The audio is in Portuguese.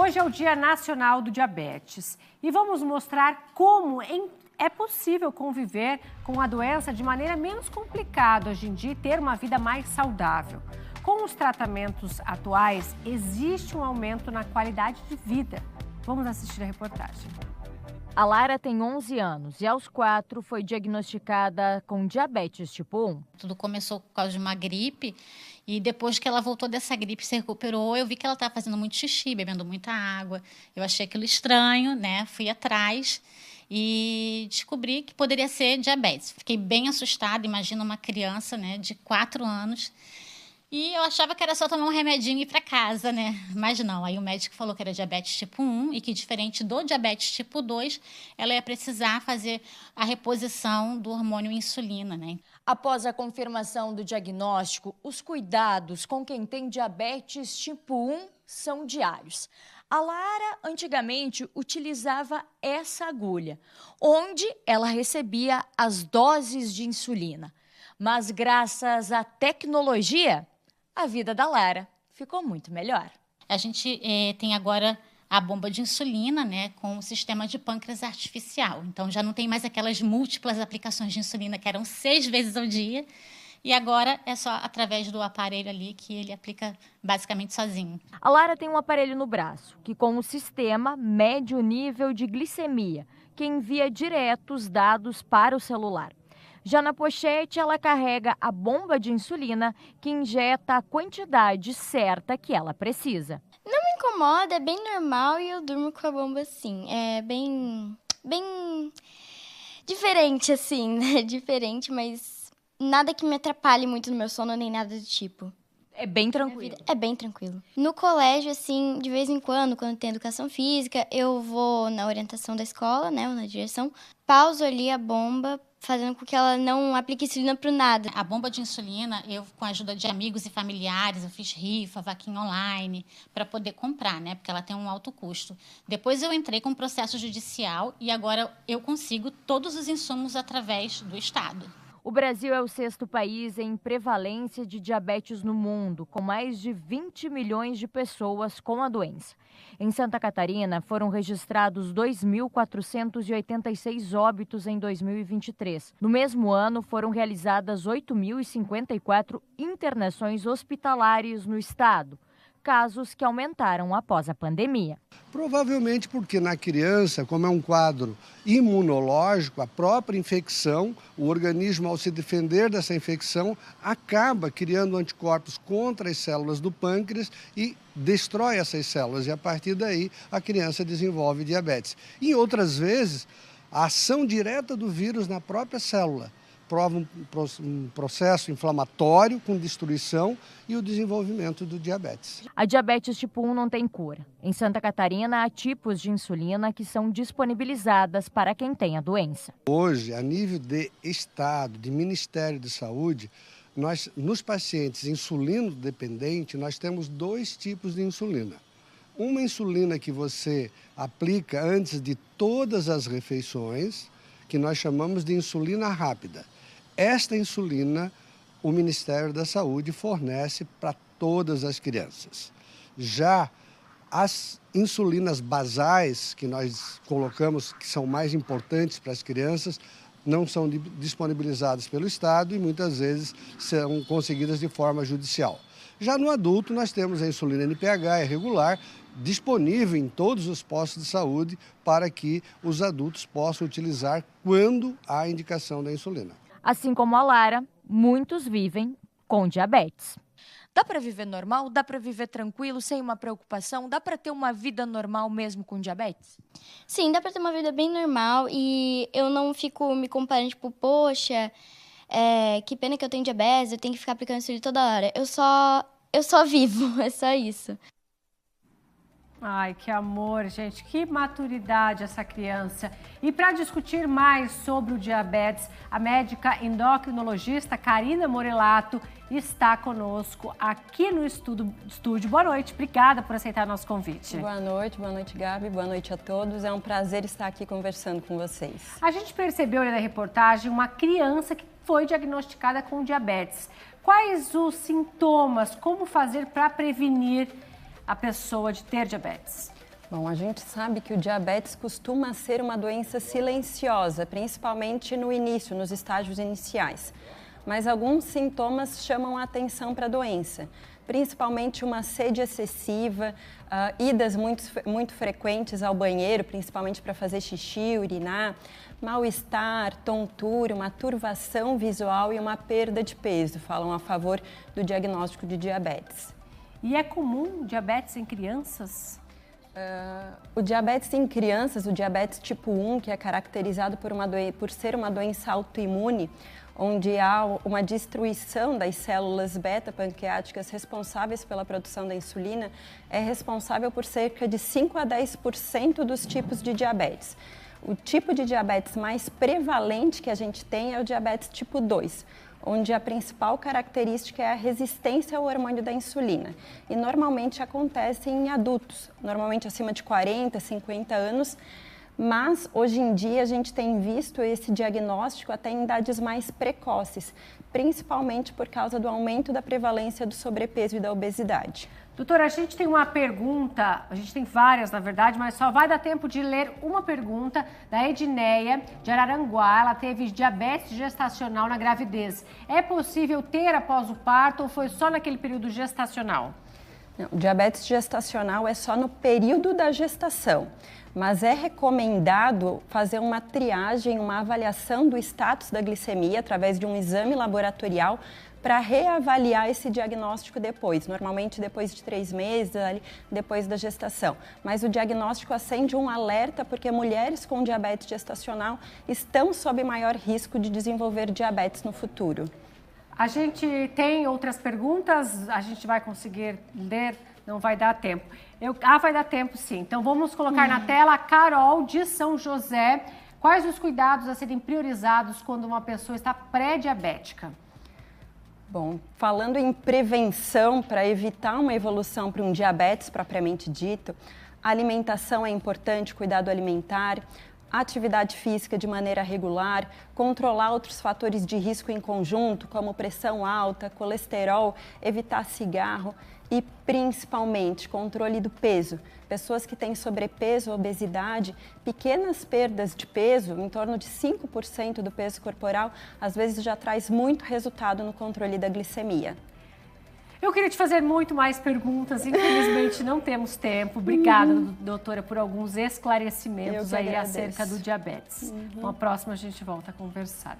Hoje é o Dia Nacional do Diabetes e vamos mostrar como é possível conviver com a doença de maneira menos complicada hoje em dia e ter uma vida mais saudável. Com os tratamentos atuais, existe um aumento na qualidade de vida. Vamos assistir a reportagem. A Lara tem 11 anos e aos 4 foi diagnosticada com diabetes tipo 1. Tudo começou por causa de uma gripe e depois que ela voltou dessa gripe, se recuperou, eu vi que ela estava fazendo muito xixi, bebendo muita água. Eu achei aquilo estranho, né? Fui atrás e descobri que poderia ser diabetes. Fiquei bem assustada, imagina uma criança, né, de 4 anos. E eu achava que era só tomar um remedinho e ir para casa, né? Mas não, aí o médico falou que era diabetes tipo 1 e que, diferente do diabetes tipo 2, ela ia precisar fazer a reposição do hormônio insulina, né? Após a confirmação do diagnóstico, os cuidados com quem tem diabetes tipo 1 são diários. A Lara, antigamente, utilizava essa agulha, onde ela recebia as doses de insulina. Mas, graças à tecnologia, a vida da Lara ficou muito melhor. A gente tem agora a bomba de insulina, né, com o sistema de pâncreas artificial. Então, já não tem mais aquelas múltiplas aplicações de insulina que eram 6 vezes ao dia. E agora é só através do aparelho ali que ele aplica basicamente sozinho. A Lara tem um aparelho no braço que, com o sistema, mede o nível de glicemia, que envia direto os dados para o celular. Já na pochete, ela carrega a bomba de insulina que injeta a quantidade certa que ela precisa. Não me incomoda, é bem normal e eu durmo com a bomba assim. É bem diferente assim, né? Diferente, mas nada que me atrapalhe muito no meu sono nem nada do tipo. É bem tranquilo? É bem tranquilo. No colégio, assim, de vez em quando tem educação física, eu vou na orientação da escola, né, ou na direção, pauso ali a bomba, fazendo com que ela não aplique insulina para nada. A bomba de insulina, eu, com a ajuda de amigos e familiares, eu fiz rifa, vaquinha online, para poder comprar, né? Porque ela tem um alto custo. Depois eu entrei com um processo judicial e agora eu consigo todos os insumos através do Estado. O Brasil é o 6º país em prevalência de diabetes no mundo, com mais de 20 milhões de pessoas com a doença. Em Santa Catarina, foram registrados 2.486 óbitos em 2023. No mesmo ano, foram realizadas 8.054 internações hospitalares no estado, casos que aumentaram após a pandemia. Provavelmente porque na criança, como é um quadro imunológico, a própria infecção, o organismo, ao se defender dessa infecção, acaba criando anticorpos contra as células do pâncreas e destrói essas células. E a partir daí, a criança desenvolve diabetes. E outras vezes, a ação direta do vírus na própria célula prova um processo inflamatório com destruição e o desenvolvimento do diabetes. A diabetes tipo 1 não tem cura. Em Santa Catarina, há tipos de insulina que são disponibilizadas para quem tem a doença. Hoje, a nível de Estado, de Ministério de Saúde, nos pacientes insulino dependente, nós temos 2 tipos de insulina. Uma insulina que você aplica antes de todas as refeições, que nós chamamos de insulina rápida. Esta insulina, o Ministério da Saúde fornece para todas as crianças. Já as insulinas basais, que nós colocamos, que são mais importantes para as crianças, não são disponibilizadas pelo Estado e muitas vezes são conseguidas de forma judicial. Já no adulto, nós temos a insulina NPH regular, disponível em todos os postos de saúde para que os adultos possam utilizar quando há indicação da insulina. Assim como a Lara, muitos vivem com diabetes. Dá para viver normal? Dá para viver tranquilo, sem uma preocupação? Dá para ter uma vida normal mesmo com diabetes? Sim, dá para ter uma vida bem normal e eu não fico me comparando, tipo, poxa, que pena que eu tenho diabetes, eu tenho que ficar aplicando insulina toda hora. Eu só vivo, é só isso. Ai, que amor, gente, que maturidade essa criança. E para discutir mais sobre o diabetes, a médica endocrinologista Karina Morelato está conosco aqui no estúdio. Boa noite, obrigada por aceitar nosso convite. Boa noite, Gabi, boa noite a todos. É um prazer estar aqui conversando com vocês. A gente percebeu na reportagem uma criança que foi diagnosticada com diabetes. Quais os sintomas, como fazer para prevenir a pessoa de ter diabetes? Bom, a gente sabe que o diabetes costuma ser uma doença silenciosa, principalmente no início, nos estágios iniciais. Mas alguns sintomas chamam a atenção para a doença, principalmente uma sede excessiva, idas muito frequentes ao banheiro, principalmente para fazer xixi, urinar, mal-estar, tontura, uma turvação visual e uma perda de peso, falam a favor do diagnóstico de diabetes. E é comum diabetes em crianças? O diabetes em crianças, o diabetes tipo 1, que é caracterizado por ser uma doença autoimune, onde há uma destruição das células beta-pancreáticas responsáveis pela produção da insulina, é responsável por cerca de 5 a 10% dos tipos de diabetes. O tipo de diabetes mais prevalente que a gente tem é o diabetes tipo 2, onde a principal característica é a resistência ao hormônio da insulina. E normalmente acontece em adultos, normalmente acima de 40, 50 anos, mas hoje em dia a gente tem visto esse diagnóstico até em idades mais precoces, principalmente por causa do aumento da prevalência do sobrepeso e da obesidade. Doutora, a gente tem uma pergunta, a gente tem várias na verdade, mas só vai dar tempo de ler uma pergunta da Edneia de Araranguá. Ela teve diabetes gestacional na gravidez. É possível ter após o parto ou foi só naquele período gestacional? Não, o diabetes gestacional é só no período da gestação, mas é recomendado fazer uma triagem, uma avaliação do status da glicemia através de um exame laboratorial para reavaliar esse diagnóstico depois, normalmente depois de 3 meses, depois da gestação. Mas o diagnóstico acende um alerta porque mulheres com diabetes gestacional estão sob maior risco de desenvolver diabetes no futuro. A gente tem outras perguntas, a gente vai conseguir ler, não vai dar tempo. Vai dar tempo sim. Então vamos colocar na tela a Carol de São José. Quais os cuidados a serem priorizados quando uma pessoa está pré-diabética? Bom, falando em prevenção para evitar uma evolução para um diabetes propriamente dito, a alimentação é importante, cuidado alimentar, atividade física de maneira regular, controlar outros fatores de risco em conjunto, como pressão alta, colesterol, evitar cigarro e, principalmente, controle do peso. Pessoas que têm sobrepeso, obesidade, pequenas perdas de peso, em torno de 5% do peso corporal, às vezes já traz muito resultado no controle da glicemia. Eu queria te fazer muito mais perguntas, infelizmente não temos tempo. Obrigada, doutora, por alguns esclarecimentos aí acerca do diabetes. Uma próxima a gente volta a conversar.